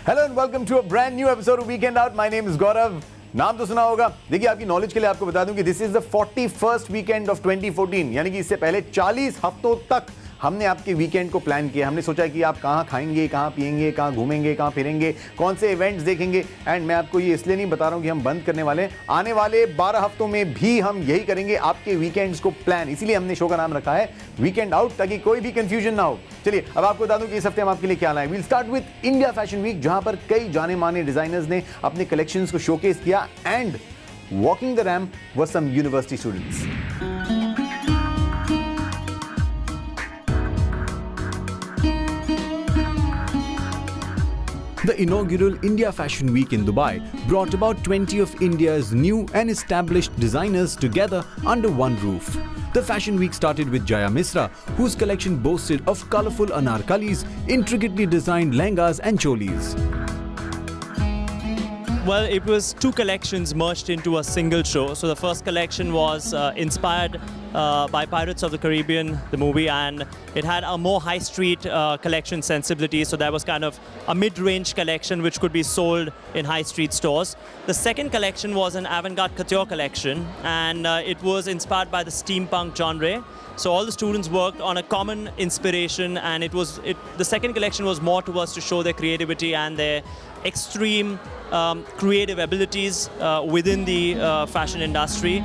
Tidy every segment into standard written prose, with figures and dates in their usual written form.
Hello and welcome to a brand new episode of weekend out. My name is Gaurav. नाम तो सुना होगा. देखिए, आपकी नॉलेज के लिए आपको बता दूं कि this is the 41st weekend of 2014, यानी कि इससे पहले 40 हफ्तों तक हमने आपके वीकेंड को प्लान किया. हमने सोचा कि आप कहाँ खाएंगे, कहाँ पिएंगे, कहाँ घूमेंगे, कहाँ फिरेंगे, कौन से इवेंट्स देखेंगे. एंड मैं आपको ये इसलिए नहीं बता रहा हूँ कि हम बंद करने वाले हैं. आने वाले 12 हफ्तों में भी हम यही करेंगे, आपके वीकेंड्स को प्लान. इसीलिए हमने शो का नाम रखा है वीकेंड आउट, ताकि कोई भी कंफ्यूजन ना हो. चलिए, अब आपको बता दूं कि इस हफ्ते हम आपके लिए क्या लाए. We'll start with India fashion week, जहां पर कई जाने माने डिजाइनर्स ने अपने कलेक्शंस को शोकेस किया. And walking the ramp were some university students. The inaugural India Fashion Week in Dubai brought about 20 of India's new and established designers together under one roof. The Fashion Week started with Jaya Misra, whose collection boasted of colorful anarkalis, intricately designed lehengas and cholis. Well, it was two collections merged into a single show. So the first collection was inspired by Pirates of the Caribbean, the movie, and it had a more high street collection sensibility. So that was kind of a mid-range collection which could be sold in high street stores. The second collection was an avant-garde couture collection, and it was inspired by the steampunk genre. So all the students worked on a common inspiration, and the second collection was more towards to show their creativity and their extreme creative abilities within the fashion industry.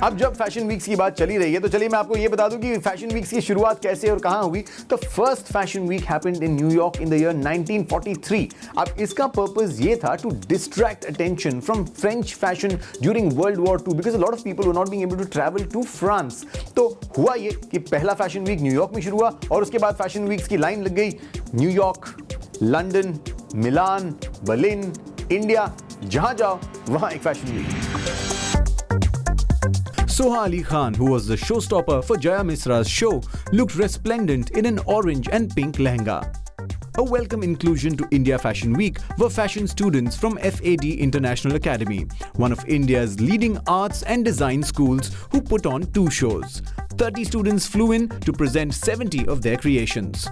अब जब fashion weeks की बात चली रही है, तो चलिए मैं आपको ये बता दूं कि फैशन वीक्स की शुरुआत कैसे और कहां हुई. तो first fashion week happened in New York in the year 1943. अब इसका पर्पस ये था to distract attention from French fashion during World War II, because a lot of people were not being able to travel to France. तो हुआ ये कि पहला fashion week New York में शुरू हुआ, और उसके बाद फैशन वीक्स की लाइन लग गई. New York, London, Milan, Berlin, India, जहां जाओ वहां एक fashion week. Soha Ali Khan, who was the showstopper for Jaya Misra's show, looked resplendent in an orange and pink lehenga. A welcome inclusion to India Fashion Week were fashion students from FAD International Academy, one of India's leading arts and design schools, who put on 2 shows. 30 students flew in to present 70 of their creations.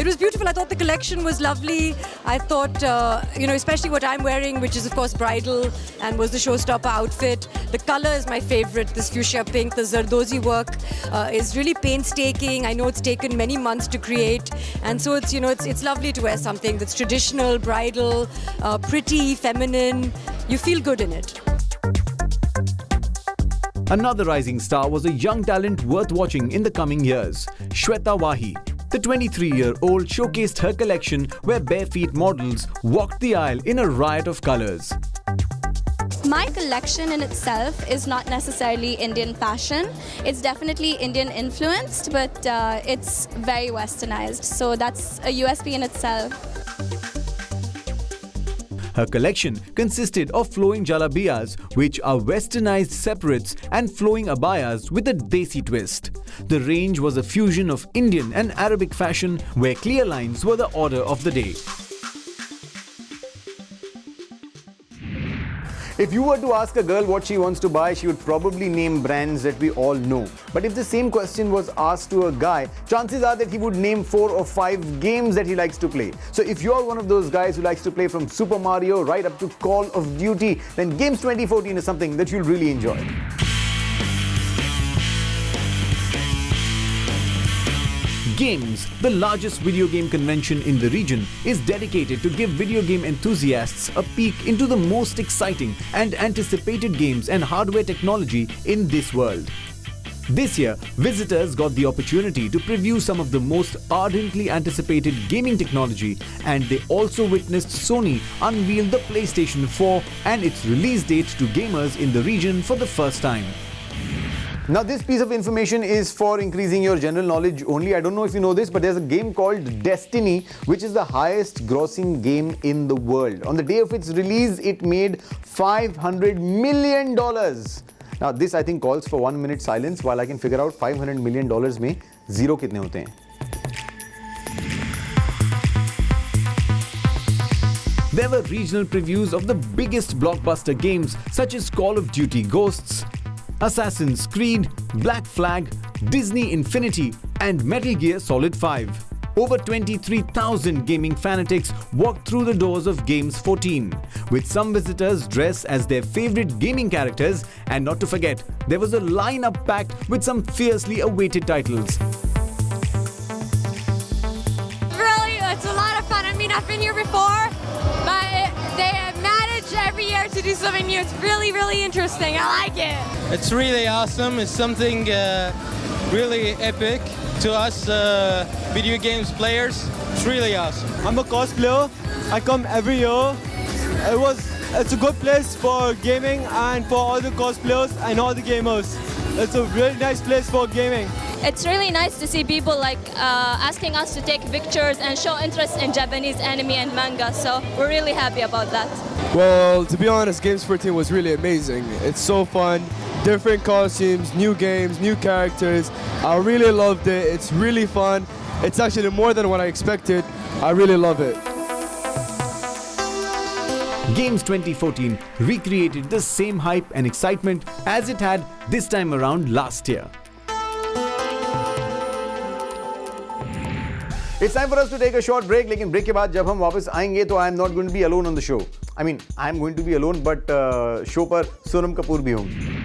It was beautiful. I thought the collection was lovely. I thought, especially what I'm wearing, which is of course bridal and was the showstopper outfit. The color is my favorite, this fuchsia pink. The Zardozi work is really painstaking. I know it's taken many months to create. And so it's lovely to wear something that's traditional, bridal, pretty, feminine. You feel good in it. Another rising star was a young talent worth watching in the coming years, Shweta Wahi. The 23-year-old showcased her collection where bare feet models walked the aisle in a riot of colors. My collection in itself is not necessarily Indian fashion. It's definitely Indian influenced, but it's very westernized. So that's a USP in itself. Her collection consisted of flowing jalabiyas, which are westernized separates, and flowing abayas with a desi twist. The range was a fusion of Indian and Arabic fashion, where clear lines were the order of the day. If you were to ask a girl what she wants to buy, she would probably name brands that we all know. But if the same question was asked to a guy, chances are that he would name 4 or 5 games that he likes to play. So if you're one of those guys who likes to play from Super Mario right up to Call of Duty, then Games 2014 is something that you'll really enjoy. Games, the largest video game convention in the region, is dedicated to give video game enthusiasts a peek into the most exciting and anticipated games and hardware technology in this world. This year, visitors got the opportunity to preview some of the most ardently anticipated gaming technology, and they also witnessed Sony unveil the PlayStation 4 and its release date to gamers in the region for the first time. Now, this piece of information is for increasing your general knowledge only. I don't know if you know this, but there's a game called Destiny, which is the highest grossing game in the world. On the day of its release, it made $500 million. Now, this I think calls for 1 minute silence while I can figure out $500 million में zero कितने होते हैं. There were regional previews of the biggest blockbuster games such as Call of Duty Ghosts, Assassin's Creed, Black Flag, Disney Infinity, and Metal Gear Solid 5. Over 23,000 gaming fanatics walked through the doors of Games 14, with some visitors dressed as their favorite gaming characters, and not to forget, there was a lineup packed with some fiercely awaited titles. Really, it's a lot of fun. I mean, I've been here before, but they have managed every year to do something new. It's really, really interesting. I like it. It's really awesome. It's something really epic to us video games players. It's really awesome. I'm a cosplayer. I come every year. It's a good place for gaming and for all the cosplayers and all the gamers. It's a really nice place for gaming. It's really nice to see people like asking us to take pictures and show interest in Japanese anime and manga. So we're really happy about that. Well, to be honest, Games 14 was really amazing. It's so fun. Different costumes, new games, new characters. I really loved it. It's really fun. It's actually more than what I expected. I really love it. Games 2014 recreated the same hype and excitement as it had this time around last year. It's time for us to take a short break. लेकिन break के बाद जब हम वापस आएंगे तो I am not going to be alone on the show. I mean, I am going to be alone, but show पर सोनम कपूर भी होंगी.